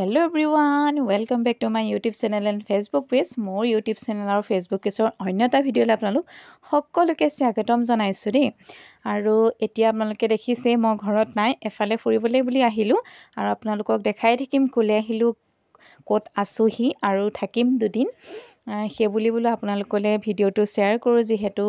Hello everyone, welcome back to my YouTube channel and Facebook page. More YouTube channel আৰু Facebook page অন্য এটা ভিডিঅ'লৈ আপোনালোক সকলোকে স্বাগতম জনাইছো দেই। আৰু এতিয়া আপোনালোকে দেখিছে মই ঘৰত নাই, এফালে ফুৰিবলৈ বুলি আহিলো আৰু আপোনালোকক দেখাই থাকিম কোলে আহিলো, ক'ত আছোহি আৰু থাকিম দুদিন। সেইবুলি বোলো আপোনালোকলৈ ভিডিঅ'টো শ্বেয়াৰ কৰোঁ, যিহেতু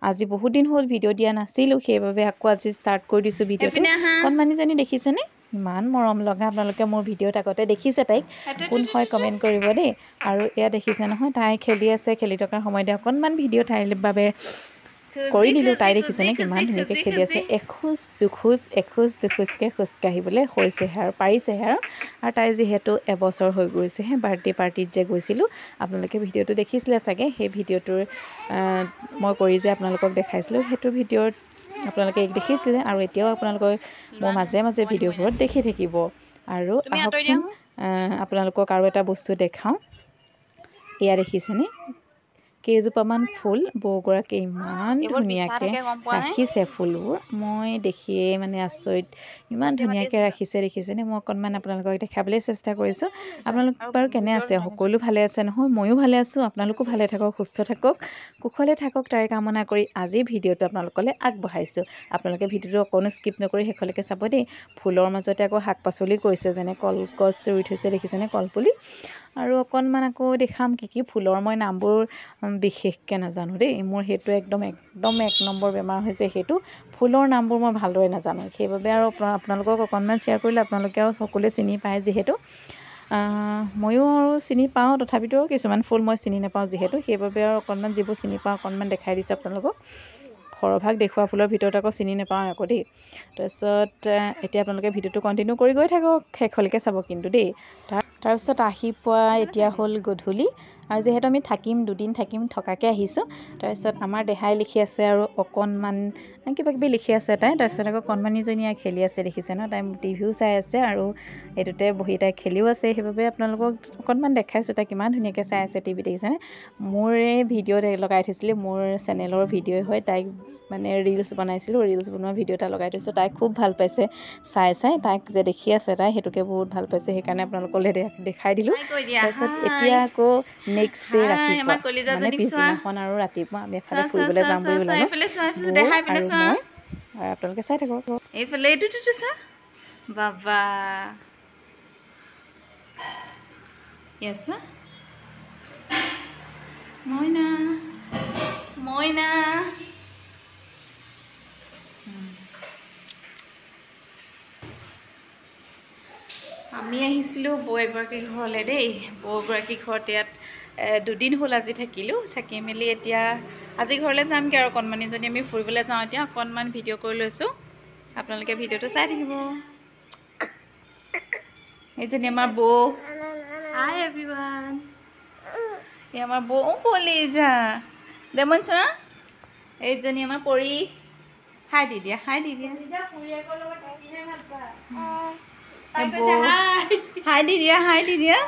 আজি বহুত দিন হ'ল ভিডিঅ' দিয়া নাছিলোঁ, সেইবাবে আকৌ আজি ষ্টাৰ্ট কৰি দিছোঁ ভিডিঅ'টো। কণমানিজনী দেখিছেনে? ইমান মৰম লগা, আপোনালোকে মোৰ ভিডিঅ'ত আগতে দেখিছে, তাইক কোন হয় কমেণ্ট কৰিব দেই। আৰু এয়া দেখিছে নহয়, তাই খেলি আছে, খেলি থকাৰ সময়তে অকণমান ভিডিঅ' তাইৰ বাবে কৰি দিলোঁ। তাই দেখিছেনে কিমান ধুনীয়াকৈ খেলি আছে, এখোজ দুখোজকৈ খোজকাঢ়িবলৈ হৈছেহে আৰু পাৰিছেহে। আৰু তাই যিহেতু এবছৰ হৈ গৈছেহে, বাৰ্থডে পাৰ্টিত যে গৈছিলোঁ, আপোনালোকে ভিডিঅ'টো দেখিছিলে চাগে। সেই ভিডিঅ'টোৰ মই কৰি যে আপোনালোকক দেখাইছিলোঁ, সেইটো ভিডিঅ'ত আপোনালোকে দেখিছিলে আৰু এতিয়াও আপোনালোকে মোৰ মাজে মাজে ভিডিঅ'বোৰত দেখি থাকিব। আৰু আহকচোন আপোনালোকক আৰু এটা বস্তু দেখাওঁ। এয়া দেখিছেনে কেইজোপামান ফুল বৌগৰাকীয়ে ইমান ধুনীয়াকৈ ৰাখিছে ফুলবোৰ, মই দেখিয়ে মানে আচৰিত, ইমান ধুনীয়াকৈ ৰাখিছে দেখিছেনে। মই অকণমান আপোনালোকক দেখাবলৈ চেষ্টা কৰিছোঁ। আপোনালোক বাৰু কেনে আছে? সকলো ভালে আছে নহয়? ময়ো ভালে আছোঁ। আপোনালোকো ভালে থাকক, সুস্থ থাকক, কুশলে থাকক, তাৰে কামনা কৰি আজি ভিডিঅ'টো আপোনালোকলৈ আগবঢ়াইছোঁ। আপোনালোকে ভিডিঅ'টো অকণো স্কিপ নকৰি শেষলৈকে চাব দেই। ফুলৰ মাজতে আকৌ শাক পাচলি কৰিছে, যেনে কলগছ ৰুই থৈছে দেখিছেনে, কলপুলি। আৰু অকণমান আকৌ দেখাম কি ফুলৰ মই নামবোৰ বিশেষকৈ নাজানো দেই। মোৰ সেইটো একদম এক নম্বৰ বেমাৰ হৈছে, সেইটো ফুলৰ নামবোৰ মই ভালদৰে নাজানো। সেইবাবে আৰু আপোনালোকক অকণমান শ্বেয়াৰ কৰিলে আপোনালোকে আৰু সকলোৱে চিনি পায়, যিহেতু ময়ো আৰু চিনি পাওঁ, তথাপিতো কিছুমান ফুল মই চিনি নাপাওঁ যিহেতু, সেইবাবে আৰু অকণমান যিবোৰ চিনি পাওঁ অকণমান দেখাই দিছোঁ আপোনালোকক। সৰহভাগ দেখুওৱা ফুলৰ ভিতৰত আকৌ চিনি নাপাওঁ আকৌ দেই। তাৰপিছত এতিয়া আপোনালোকে ভিডিঅ'টো কণ্টিনিউ কৰি গৈ থাকক, শেষলৈকে চাব কিন্তু দেই। তাৰপিছত আহি পোৱা এতিয়া হ'ল গধূলি, আৰু যিহেতু আমি দুদিন থাকিম, থকাকৈ আহিছোঁ। তাৰপিছত আমাৰ দেহাই লিখি আছে আৰু অকণমান কিবাকিবি লিখি আছে তাই। তাৰপিছত আকৌ কণমানিজনীয়ে খেলি আছে দেখিছে ন, তাই টিভিও চাই আছে আৰু এইটোতে বহি তাই খেলিও আছে। সেইবাবে আপোনালোকক অকণমান দেখাইছোঁ তাই কিমান ধুনীয়াকৈ চাই আছে টিভি দেখিছেনে। মোৰে ভিডিঅ'ত লগাই থৈছিলোঁ, মোৰ চেনেলৰ ভিডিঅ' হয়, তাইক মানে ৰিলচ বনাইছিলোঁ, ৰিলচ বনোৱা ভিডিঅ' এটা লগাই থৈছোঁ। তাই খুব ভাল পাইছে চাই তাইক যে দেখি আছে, তাই সেইটোকে বহুত ভাল পাইছে, সেইকাৰণে আপোনালোকলৈ দেখাই দিলোঁ। তাৰপিছত এতিয়া আকৌ নেক্সট ডে ৰাতিপুৱা, মানে পিছদিনাখন আৰু ৰাতিপুৱা আমি এফালে ফুৰিবলৈ যাম বুলি ওলালোঁ, আৰু মই। আপোনালোকে চাই থাকক। এইফালে এইটোতো চোৱা বাবা, মইনা মইনা আমি আহিছিলোঁ বৌ এগৰাকীৰ ঘৰলৈ দেই। বৌগৰাকীৰ ঘৰত ইয়াত দুদিন হ'ল আজি থাকিলোঁ। থাকি মেলি এতিয়া আজি ঘৰলৈ যামগৈ আৰু কণমানিজনী আমি ফুৰিবলৈ যাওঁ। এতিয়া অকণমান ভিডিঅ' কৰি লৈছোঁ, আপোনালোকে ভিডিঅ'টো চাই থাকিব। এইজনী আমাৰ বৌ। হাই এভৰিৱান, এই আমাৰ বৌ কলিজা দেমন চোৱা। এইজনী আমাৰ পৰি। হাই দি দিয়া, হাই দি দিয়া, হাই দি দিয়া, হাই দি দিয়া।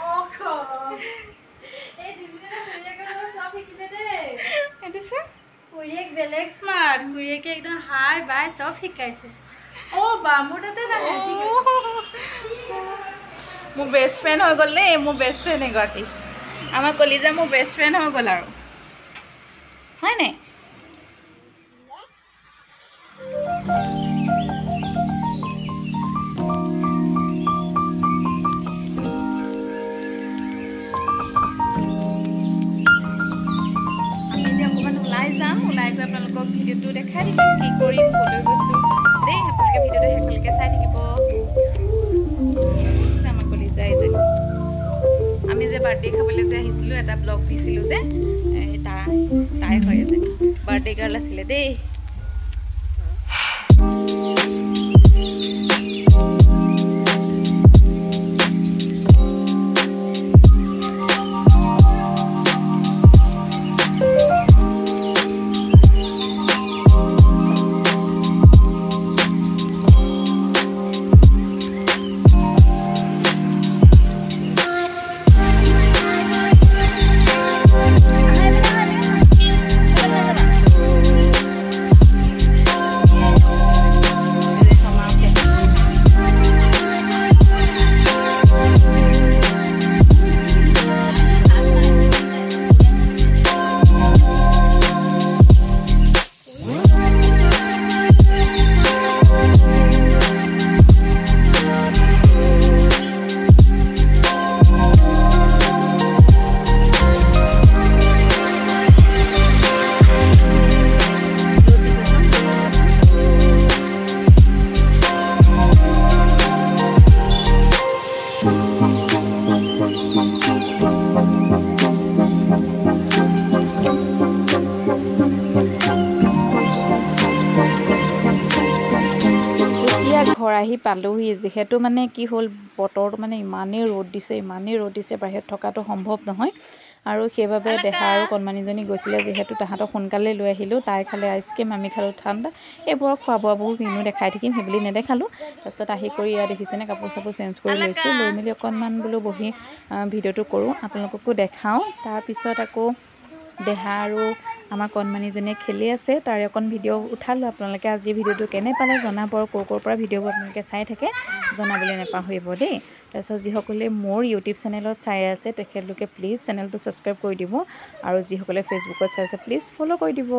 খুৰীয়েক বেলেগ স্মাৰ্ট, খুৰীয়েকে একদম হাই বাই চব শিকাইছে। মোৰ বেষ্ট ফ্ৰেণ্ড হৈ গ'ল দেই, মোৰ বেষ্ট ফ্ৰেণ্ড এগৰাকী। আমাৰ কলিজা মোৰ বেষ্ট ফ্ৰেণ্ড হৈ গ'ল আৰু, হয় নাই? আমি এতিয়া অকণমান ওলাই যাম, ওলাই গৈ আপোনালোকক ভিডিঅ'টো দেখাই থাকিম, কি কৰিম, ক'লৈ গৈছোঁ দেই। আপোনালোকে ভিডিঅ'টো শেষলৈকে চাই থাকিব। আমাৰ কলিজা এজনী, আমি যে বাৰ্থডে খাবলৈ যে আহিছিলোঁ, এটা ব্লগ দিছিলোঁ যে, তাই হয় এজনী বাৰ্থডে গাৰ্ল আছিলে দেই। পালোহি যিহেতু মানে কি হ'ল বতৰটো মানে ইমানেই ৰ'দ দিছে বাহিৰত থকাটো সম্ভৱ নহয় আৰু সেইবাবে দেহা আৰু কণমানিজনী গৈছিলে যিহেতু তাহাঁতক সোনকালে লৈ আহিলোঁ তাই খালে আইচক্ৰীম আমি খালোঁ ঠাণ্ডা এইবোৰৰ খোৱা বোৱাবোৰ কিনো দেখাই থাকিম সেইবুলি নেদেখালোঁ তাৰপিছত আহি কৰি ইয়াত দেখিছেনে কাপোৰ চাপোৰ চেঞ্জ কৰি লৈছোঁ লৈ মেলি অকণমান বোলো বহি ভিডিঅ'টো কৰোঁ আপোনালোককো দেখাওঁ তাৰপিছত আকৌ দেহা আৰু আমাৰ কণমানিজনীয়ে খেলি আছে তাৰে অকণ ভিডিঅ' উঠালোঁ আপোনালোকে আজিৰ ভিডিঅ'টো কেনে পালে জনাব আৰু ক'ৰ পৰা ভিডিঅ'বোৰ আপোনালোকে চাই থাকে জনাবলৈ নাপাহৰিব দেই তাৰপিছত যিসকলে মোৰ ইউটিউব চেনেলত চাই আছে তেখেতলোকে প্লিজ চেনেলটো ছাবস্ক্ৰাইব কৰি দিব আৰু যিসকলে ফেচবুকত চাই আছে প্লিজ ফ'ল' কৰি দিব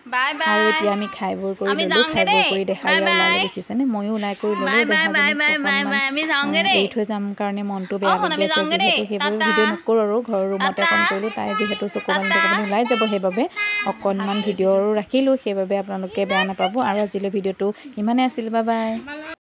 বাই বাই আৰু এতিয়া আমি খাই বৈ কৰি ল'লোঁ খাই বৈ কৰি দেখাই ওলালে দেখিছেনে ময়ো ওলাই কৰি ল'লোঁ দেহাজনীক এৰি থৈ যাম কাৰণে মনটো বেয়া লাগি আছে যিহেতু সেইবোৰ ভিডিঅ' নকৰোঁ আৰু ঘৰৰ ৰুমতে অকণ কৰিলোঁ তাই যিহেতু চকু পানী ওলাই যাব সেইবাবে অকণমান ভিডিঅ'ৰো ৰাখিলোঁ সেইবাবে আপোনালোকে বেয়া নাপাব আৰু আজিলৈ ভিডিঅ'টো ইমানেই আছিল বাই বাই